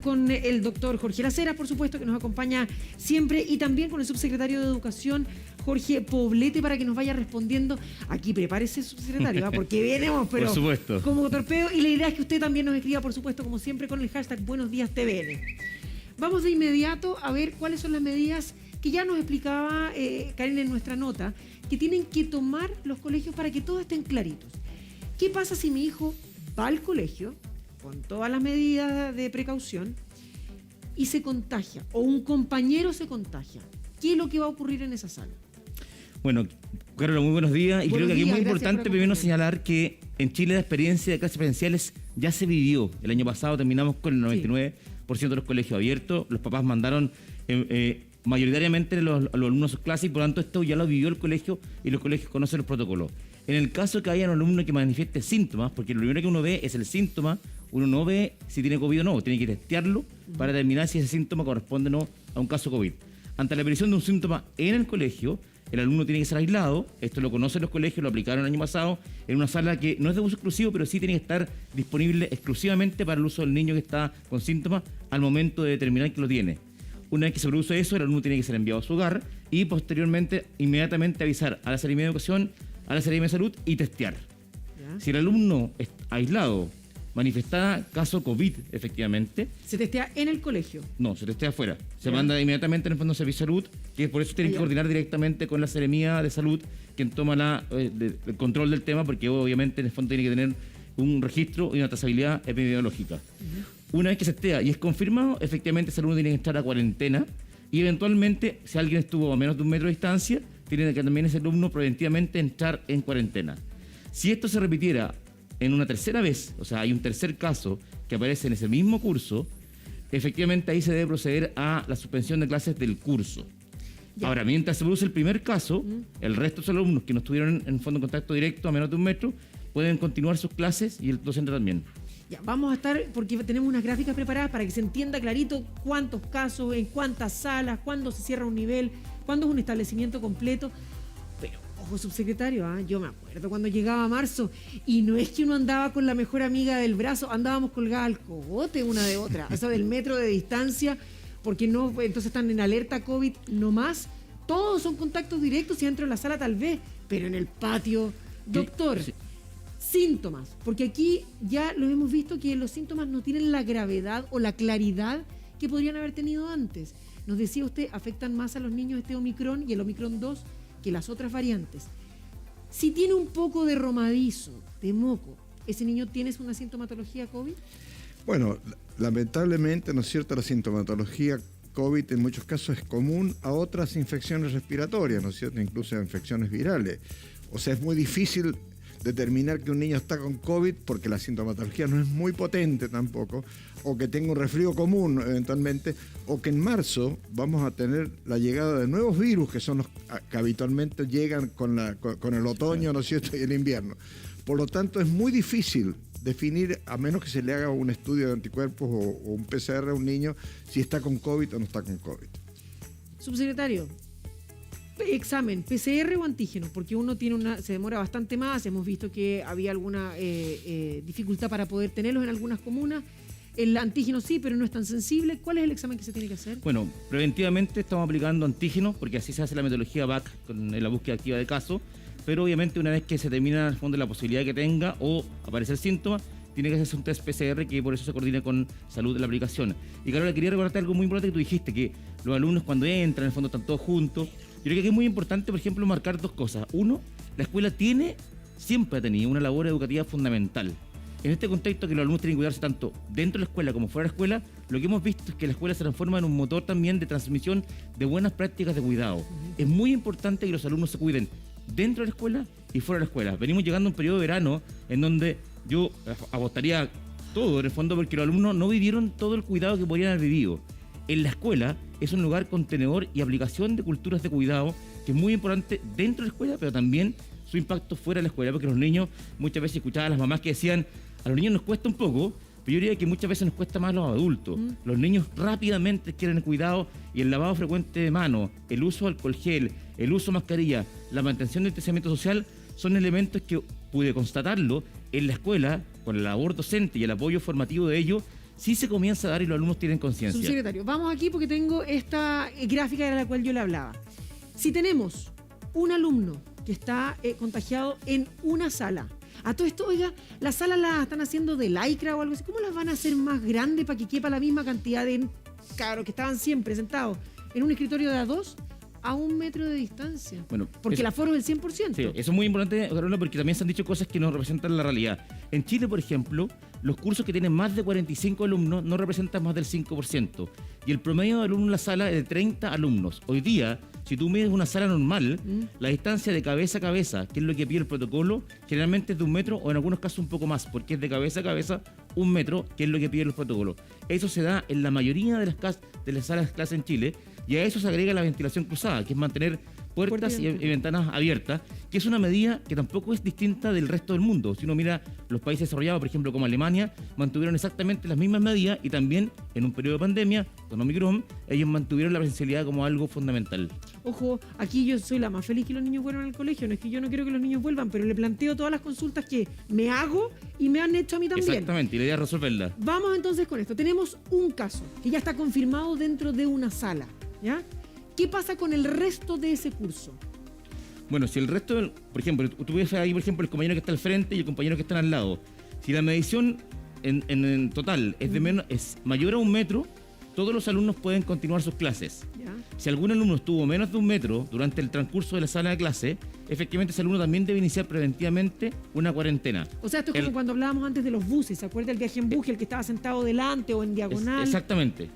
Con el doctor Jorge Lacera, por supuesto, que nos acompaña siempre, y también con el subsecretario de Educación, Jorge Poblete, para que nos vaya respondiendo. Aquí prepárese, subsecretario, ¿eh? Porque venimos, pero por supuesto, como torpedo. Y la idea es que usted también nos escriba, por supuesto, como siempre, con el hashtag Buenos Días TVN. Vamos de inmediato a ver cuáles son las medidas que ya nos explicaba Karen en nuestra nota, que tienen que tomar los colegios para que todos estén claritos. ¿Qué pasa si mi hijo va al colegio con todas las medidas de precaución y se contagia, o un compañero se contagia? ¿Qué es lo que va a ocurrir en esa sala? Bueno, Carlos, muy buenos días. Y creo que aquí es muy importante primero señalar que en Chile la experiencia de clases presenciales ya se vivió. El año pasado terminamos con el 99% de los colegios abiertos. Los papás mandaron mayoritariamente los alumnos a sus clases, y por lo tanto esto ya lo vivió el colegio y los colegios conocen los protocolos. En el caso que haya un alumno que manifieste síntomas, porque lo primero que uno ve es el síntoma, uno no ve si tiene COVID o no, tiene que testearlo para determinar si ese síntoma corresponde o no a un caso COVID. Ante la aparición de un síntoma en el colegio, el alumno tiene que ser aislado. Esto lo conocen los colegios, lo aplicaron el año pasado en una sala que no es de uso exclusivo, pero sí tiene que estar disponible exclusivamente para el uso del niño que está con síntomas al momento de determinar que lo tiene. Una vez que se produce eso, el alumno tiene que ser enviado a su hogar y posteriormente, inmediatamente avisar a la Secretaría de Educación, a la Secretaría de Salud y testear. ¿Ya? Si el alumno es aislado, manifestada caso COVID, efectivamente. ¿Se testea en el colegio? No, se testea afuera. Se manda inmediatamente en el Fondo de Servicio de Salud, que por eso tienen que coordinar directamente con la Seremía de Salud, quien toma el control del tema, porque obviamente en el fondo tiene que tener un registro y una trazabilidad epidemiológica. Una vez que se testea y es confirmado, efectivamente ese alumno tiene que estar a cuarentena, y eventualmente, si alguien estuvo a menos de 1 metro de distancia, tiene que también ese alumno preventivamente entrar en cuarentena. Si esto se repitiera en una tercera vez, o sea, hay un tercer caso que aparece en ese mismo curso, efectivamente ahí se debe proceder a la suspensión de clases del curso. Ya. Ahora, mientras se produce el primer caso, el resto de los alumnos que no estuvieron en fondo en contacto directo a menos de 1 metro pueden continuar sus clases, y el docente también. Ya, vamos a estar, porque tenemos unas gráficas preparadas para que se entienda clarito cuántos casos, en cuántas salas, cuándo se cierra un nivel, cuándo es un establecimiento completo. Pero, ojo, subsecretario, yo me acuerdo cuando llegaba marzo, y no es que uno andaba con la mejor amiga del brazo, andábamos colgadas al cogote una de otra, o sea, del metro de distancia, porque no, entonces están en alerta COVID no más. Todos son contactos directos, y dentro de la sala tal vez, pero en el patio, doctor. Sí. Síntomas, porque aquí ya lo hemos visto que los síntomas no tienen la gravedad o la claridad que podrían haber tenido antes. Nos decía usted, afectan más a los niños este Omicron y el Omicron 2 que las otras variantes. Si tiene un poco de romadizo, de moco, ¿ese niño tiene una sintomatología COVID? Bueno, lamentablemente, ¿no es cierto?, la sintomatología COVID en muchos casos es común a otras infecciones respiratorias, ¿no es cierto?, incluso a infecciones virales. O sea, es muy difícil determinar que un niño está con COVID porque la sintomatología no es muy potente tampoco, o que tenga un resfrío común eventualmente, o que en marzo vamos a tener la llegada de nuevos virus que son los que habitualmente llegan con el otoño, ¿no es cierto?, y el invierno. Por lo tanto, es muy difícil definir, a menos que se le haga un estudio de anticuerpos o un PCR a un niño, si está con COVID o no está con COVID. Subsecretario, examen, PCR o antígeno, porque uno se demora bastante más. Hemos visto que había alguna dificultad para poder tenerlos en algunas comunas. El antígeno sí, pero no es tan sensible. ¿Cuál es el examen que se tiene que hacer? Bueno, preventivamente estamos aplicando antígeno, porque así se hace la metodología BAC en la búsqueda activa de casos, pero obviamente una vez que se termina en el fondo la posibilidad que tenga o aparecer síntomas, tiene que hacerse un test PCR, que por eso se coordina con Salud de la aplicación. Y Carola, quería recordarte algo muy importante que tú dijiste, que los alumnos cuando entran, en el fondo están todos juntos. Yo creo que aquí es muy importante, por ejemplo, marcar dos cosas. Uno, la escuela siempre ha tenido una labor educativa fundamental. En este contexto que los alumnos tienen que cuidarse tanto dentro de la escuela como fuera de la escuela, lo que hemos visto es que la escuela se transforma en un motor también de transmisión de buenas prácticas de cuidado. Es muy importante que los alumnos se cuiden dentro de la escuela y fuera de la escuela. Venimos llegando a un periodo de verano en donde yo apostaría todo, en el fondo, porque los alumnos no vivieron todo el cuidado que podrían haber vivido. En la escuela es un lugar contenedor y aplicación de culturas de cuidado, que es muy importante dentro de la escuela, pero también su impacto fuera de la escuela, porque los niños, muchas veces escuchaba a las mamás que decían, a los niños nos cuesta un poco, pero yo diría que muchas veces nos cuesta más a los adultos. Los niños rápidamente quieren el cuidado, y el lavado frecuente de manos, el uso de alcohol gel, el uso de mascarilla, la mantención del distanciamiento social, son elementos que pude constatarlo en la escuela, con la labor docente y el apoyo formativo de ellos, sí se comienza a dar y los alumnos tienen conciencia. Subsecretario, vamos aquí porque tengo esta gráfica de la cual yo le hablaba. Si tenemos un alumno que está contagiado en una sala, a todo esto, oiga, las salas las están haciendo de lycra o algo así, ¿cómo las van a hacer más grandes para que quepa la misma cantidad de cabros que estaban siempre sentados en un escritorio de A2 a 1 metro de distancia? Bueno, porque el aforo es el 100%. Sí, eso es muy importante, Carola, porque también se han dicho cosas que no representan la realidad. En Chile, por ejemplo, los cursos que tienen más de 45 alumnos no representan más del 5%. Y el promedio de alumnos en la sala es de 30 alumnos. Hoy día, si tú mides una sala normal, la distancia de cabeza a cabeza, que es lo que pide el protocolo, generalmente es de 1 metro o en algunos casos un poco más, porque es de cabeza a cabeza 1 metro, que es lo que pide el protocolo. Eso se da en la mayoría de las salas de clase en Chile, y a eso se agrega la ventilación cruzada, que es mantener puertas y ventanas abiertas, que es una medida que tampoco es distinta del resto del mundo. Si uno mira los países desarrollados, por ejemplo, como Alemania, mantuvieron exactamente las mismas medidas y también en un periodo de pandemia, con Omicron, ellos mantuvieron la presencialidad como algo fundamental. Ojo, aquí yo soy la más feliz que los niños vuelvan al colegio. No es que yo no quiero que los niños vuelvan, pero le planteo todas las consultas que me hago y me han hecho a mí también. Exactamente, y la idea es resolverla. Vamos entonces con esto. Tenemos un caso que ya está confirmado dentro de una sala, ¿ya? ¿Qué pasa con el resto de ese curso? Bueno, si el resto, por ejemplo, tú ves ahí, por ejemplo, el compañero que está al frente y el compañero que está al lado. Si la medición en total es mayor a 1 metro, todos los alumnos pueden continuar sus clases. ¿Ya? Si algún alumno estuvo menos de 1 metro durante el transcurso de la sala de clase, efectivamente ese alumno también debe iniciar preventivamente una cuarentena. O sea, esto es como cuando hablábamos antes de los buses. ¿Se acuerda el viaje en bus, el que estaba sentado delante o en diagonal? Exactamente.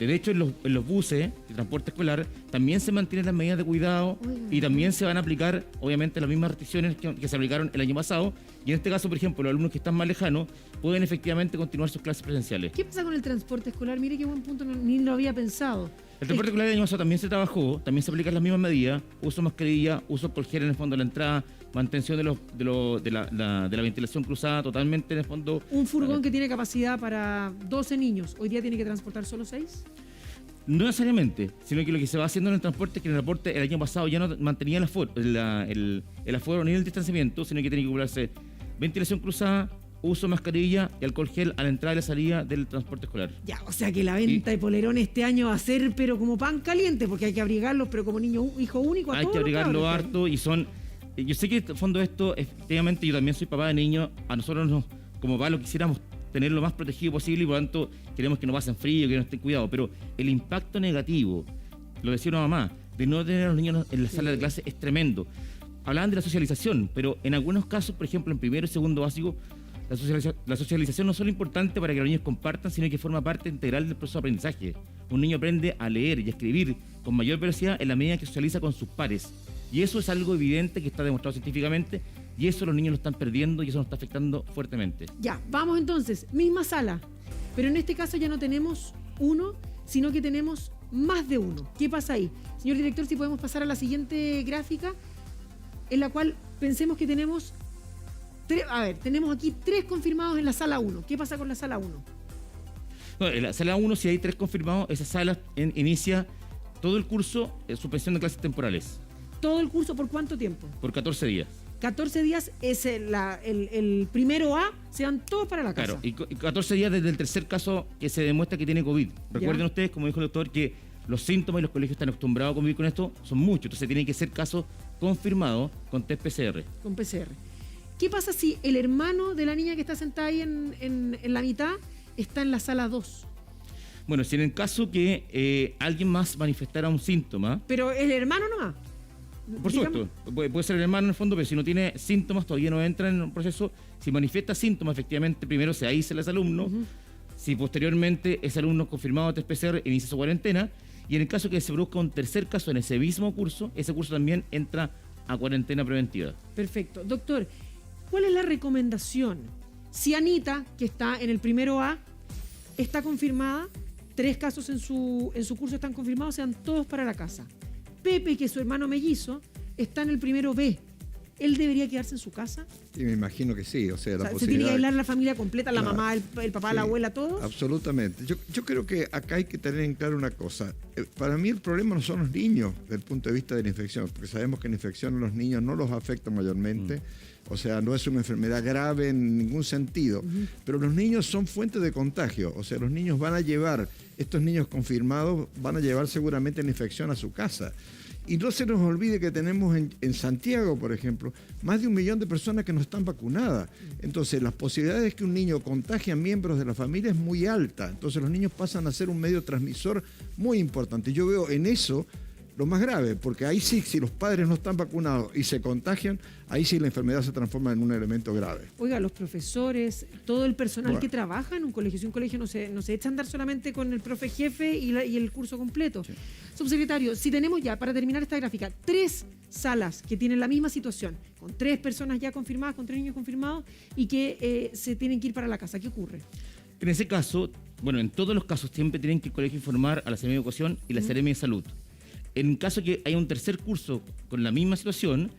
De hecho, en los buses de transporte escolar también se mantienen las medidas de cuidado. Oiga. Y también se van a aplicar, obviamente, las mismas restricciones que se aplicaron el año pasado. Y en este caso, por ejemplo, los alumnos que están más lejanos pueden efectivamente continuar sus clases presenciales. ¿Qué pasa con el transporte escolar? Mire qué buen punto, ni lo había pensado. El transporte escolar del año pasado también se trabajó, también se aplican las mismas medidas, uso de mascarilla, uso de alcohol gel en el fondo de la entrada, mantención de la ventilación cruzada totalmente en el fondo. Un furgón que tiene capacidad para 12 niños, ¿hoy día tiene que transportar solo 6? No necesariamente, sino que lo que se va haciendo en el transporte es que en el transporte el año pasado ya no mantenía el aforo ni el distanciamiento, sino que tenía que cumplirse ventilación cruzada, uso de mascarilla y alcohol gel a la entrada y la salida del transporte escolar. Ya, o sea que la venta de polerón este año va a ser pero como pan caliente, porque hay que abrigarlos, pero como hijo único a hay todos. Hay que abrigarlo harto y son... Yo sé que en el fondo esto, efectivamente, yo también soy papá de niños, a nosotros como papá lo quisiéramos tener lo más protegido posible y por lo tanto queremos que no pasen frío, que no estén cuidados, pero el impacto negativo, lo decía una mamá, de no tener a los niños en la sala de clase es tremendo. Hablaban de la socialización, pero en algunos casos, por ejemplo, en primero y segundo básico, la socialización no es solo importante para que los niños compartan, sino que forma parte integral del proceso de aprendizaje. Un niño aprende a leer y a escribir con mayor velocidad en la medida que socializa con sus pares. Y eso es algo evidente que está demostrado científicamente, y eso los niños lo están perdiendo y eso nos está afectando fuertemente. Ya, vamos entonces, misma sala, pero en este caso ya no tenemos uno, sino que tenemos más de uno. ¿Qué pasa ahí? Señor director, si podemos pasar a la siguiente gráfica, en la cual pensemos que tenemos... tenemos aquí 3 confirmados en la sala 1. ¿Qué pasa con la sala 1? No, en la sala 1, si hay 3 confirmados, esa sala inicia todo el curso en suspensión de clases temporales. ¿Todo el curso por cuánto tiempo? Por 14 días. 14 días es el primero A, se van todos para la casa. Claro, y 14 días desde el tercer caso que se demuestra que tiene COVID. Recuerden ustedes, como dijo el doctor, que los síntomas y los colegios están acostumbrados a convivir con esto, son muchos. Entonces tienen que ser casos confirmados con test PCR. Con PCR. ¿Qué pasa si el hermano de la niña que está sentada ahí en la mitad está en la sala 2? Bueno, si en el caso que alguien más manifestara un síntoma... Pero el hermano nomás. Por supuesto, puede ser el hermano en el fondo, pero si no tiene síntomas todavía no entra en un proceso. Si manifiesta síntomas, efectivamente, primero se aísla ese alumno. Si posteriormente ese alumno confirmado test PCR inicia su cuarentena. Y en el caso que se produzca un tercer caso en ese mismo curso, ese curso también entra a cuarentena preventiva. Perfecto. Doctor, ¿cuál es la recomendación? Si Anita, que está en el primero A, está confirmada, 3 casos en su curso están confirmados, sean todos para la casa. Pepe, que es su hermano mellizo, está en el primero B. ¿él debería quedarse en su casa? Sí, me imagino que sí. O sea, la ¿Se tiene que posibilidad... aislar la familia completa, la Claro. mamá, el papá, Sí, la abuela, todos? Absolutamente. Yo creo que acá hay que tener en claro una cosa. Para mí el problema no son los niños desde el punto de vista de la infección, porque sabemos que la infección a los niños no los afecta mayormente. O sea, no es una enfermedad grave en ningún sentido. Pero los niños son fuentes de contagio. O sea, los niños van a llevar, estos niños confirmados van a llevar seguramente la infección a su casa. Y no se nos olvide que tenemos en Santiago, por ejemplo, más de 1 millón de personas que no están vacunadas. Entonces, las posibilidades de que un niño contagie a miembros de la familia es muy alta. Entonces, los niños pasan a ser un medio transmisor muy importante. Yo veo en eso lo más grave, porque ahí sí, si los padres no están vacunados y se contagian, ahí sí la enfermedad se transforma en un elemento grave. Oiga, los profesores, todo el personal Bueno. que trabaja en un colegio, si un colegio no se echa a andar solamente con el profe jefe y el curso completo. Sí. Subsecretario, si tenemos ya, para terminar esta gráfica, 3 salas que tienen la misma situación, con 3 personas ya confirmadas, con 3 niños confirmados, y que se tienen que ir para la casa, ¿qué ocurre? En ese caso, bueno, en todos los casos siempre tienen que el colegio informar a la Seremi de Educación y la Seremi de Salud. En caso que haya un tercer curso con la misma situación,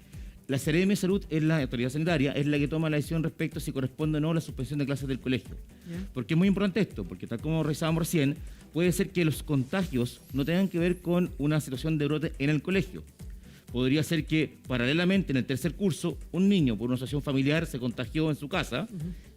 la Seremi de Salud es la autoridad sanitaria, es la que toma la decisión respecto a si corresponde o no la suspensión de clases del colegio. ¿Ya? Porque es muy importante esto, porque tal como revisábamos recién, puede ser que los contagios no tengan que ver con una situación de brote en el colegio. Podría ser que paralelamente en el tercer curso un niño por una situación familiar se contagió en su casa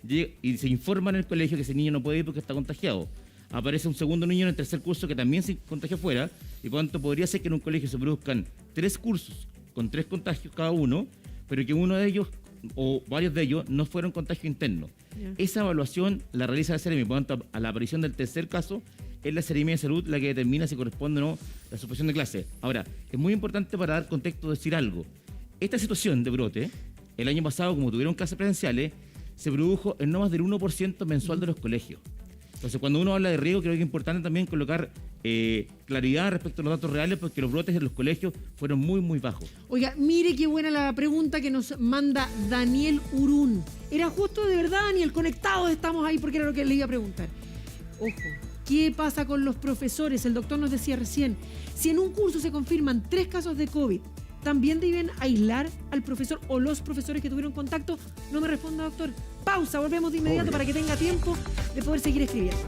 y se informa en el colegio que ese niño no puede ir porque está contagiado. Aparece un segundo niño en el tercer curso que también se contagió fuera, y por tanto podría ser que en un colegio se produzcan 3 cursos con 3 contagios cada uno, pero que uno de ellos o varios de ellos no fueron contagio interno. Ya. Esa evaluación la realiza la Seremi. Por tanto, a la aparición del tercer caso, es la Seremi de Salud la que determina si corresponde o no la suspensión de clase. Ahora, es muy importante para dar contexto decir algo. Esta situación de brote, el año pasado, como tuvieron clases presenciales, se produjo en no más del 1% mensual de los colegios. Entonces, cuando uno habla de riesgo, creo que es importante también colocar claridad respecto a los datos reales, porque los brotes en los colegios fueron muy, muy bajos. Oiga, mire qué buena la pregunta que nos manda Daniel Urún. Era justo de verdad, Daniel, conectados estamos ahí porque era lo que le iba a preguntar. Ojo, ¿qué pasa con los profesores? El doctor nos decía recién, si en un curso se confirman 3 casos de COVID, ¿también deben aislar al profesor o los profesores que tuvieron contacto? No me responda, doctor. Pausa, volvemos de inmediato Obvio. para que tenga tiempo de poder seguir escribiendo.